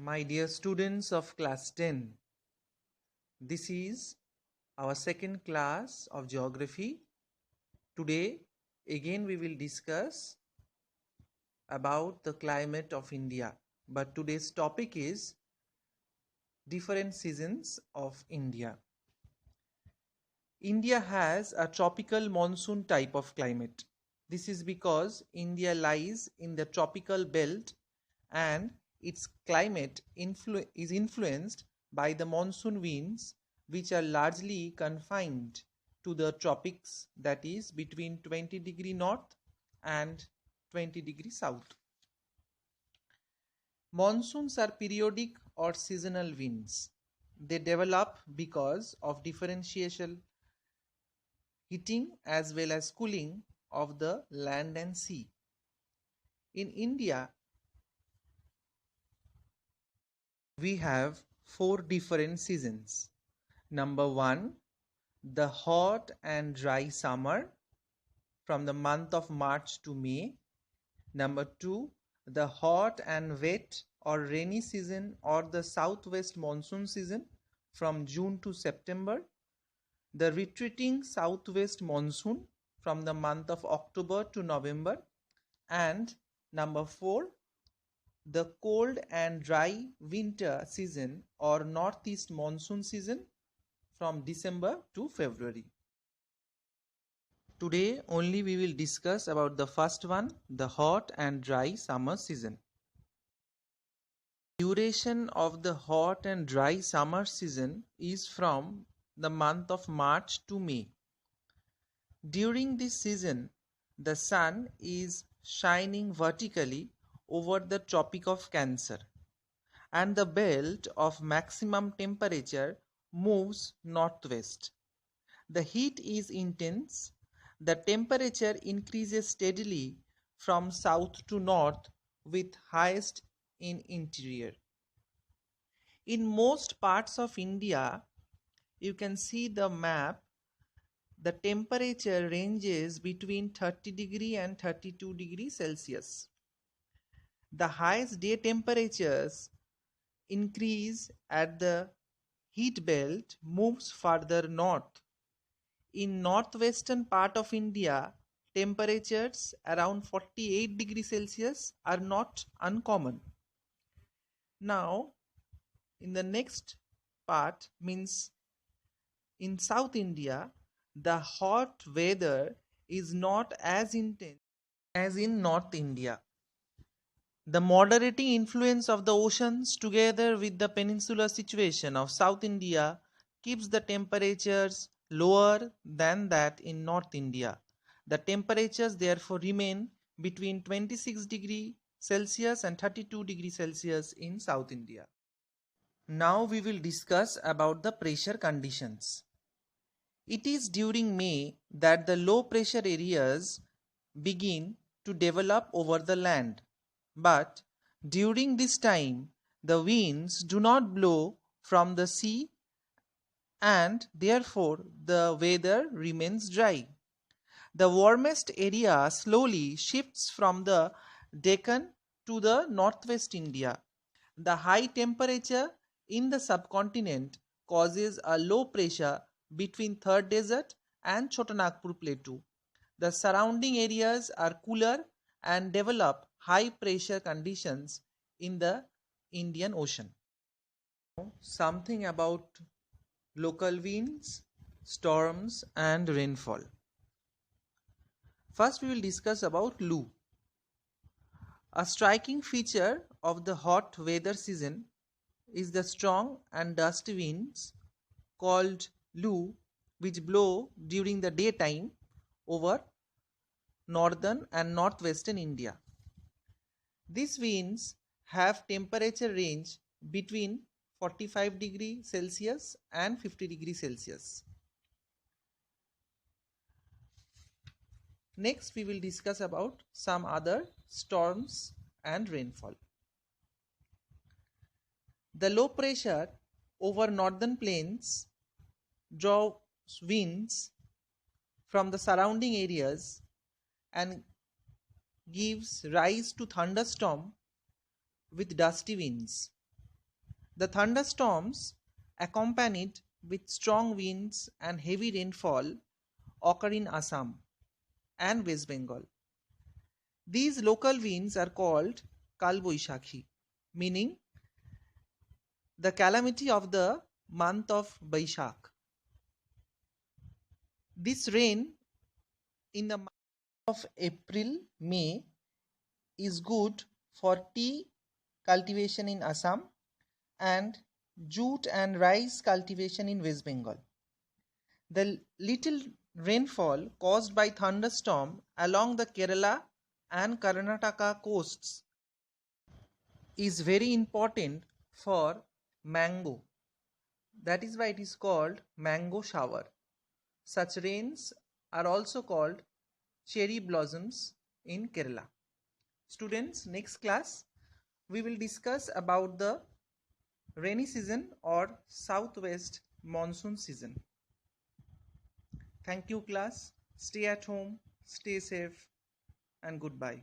My dear students of class 10, this is our second class of geography. Today again we will discuss about the climate of India, but today's topic is different seasons of India. India has a tropical monsoon type of climate. This is because India lies in the tropical belt and its climate is influenced by the monsoon winds, which are largely confined to the tropics, that is between 20° north and 20° south. Monsoons are periodic or seasonal winds. They develop because of differential heating as well as cooling of the land and sea. In India, we have 4 different seasons. Number 1, the hot and dry summer from the month of March to May. Number 2, the hot and wet or rainy season or the southwest monsoon season from June to September. The retreating southwest monsoon from the month of October to November. And number 4, the cold and dry winter season or northeast monsoon season from December to February. Today only we will discuss about the first one, the hot and dry summer season. Duration of the hot and dry summer season is from the month of March to May. During this season, the sun is shining vertically over the Tropic of Cancer, and the belt of maximum temperature moves northwest. The heat is intense. The temperature increases steadily from south to north, with highest in interior. In most parts of India, you can see the map, the temperature ranges between 30° and 32° Celsius. The highest day temperatures increase as the heat belt moves further north. In northwestern part of India, temperatures around 48° Celsius are not uncommon. Now, in the next part means in South India, the hot weather is not as intense as in North India. The moderating influence of the oceans together with the peninsular situation of South India keeps the temperatures lower than that in North India. The temperatures therefore remain between 26° Celsius and 32° Celsius in South India. Now we will discuss about the pressure conditions. It is during May that the low pressure areas begin to develop over the land. But during this time, the winds do not blow from the sea and therefore the weather remains dry. The warmest area slowly shifts from the Deccan to the northwest India. The high temperature in the subcontinent causes a low pressure between Third Desert and Chotanagpur Plateau. The surrounding areas are cooler and develop high pressure conditions in the Indian Ocean. Something about local winds, storms and rainfall. First we will discuss about Loo. A striking feature of the hot weather season is the strong and dusty winds called Loo, which blow during the daytime over northern and northwestern India. These winds have temperature range between 45° Celsius and 50° Celsius. Next we will discuss about some other storms and rainfall. The low pressure over northern plains draws winds from the surrounding areas and gives rise to thunderstorm with dusty winds. The thunderstorms, accompanied with strong winds and heavy rainfall, occur in Assam and West Bengal. These local winds are called Kal Boishakhi, meaning the calamity of the month of Baishakh. This rain in the month of April, May is good for tea cultivation in Assam and jute and rice cultivation in West Bengal. The little rainfall caused by thunderstorm along the Kerala and Karnataka coasts is very important for mango. That is why it is called mango shower. Such rains are also called cherry blossoms in Kerala. Students, next class we will discuss about the rainy season or southwest monsoon season. Thank you class. Stay at home, stay safe and goodbye.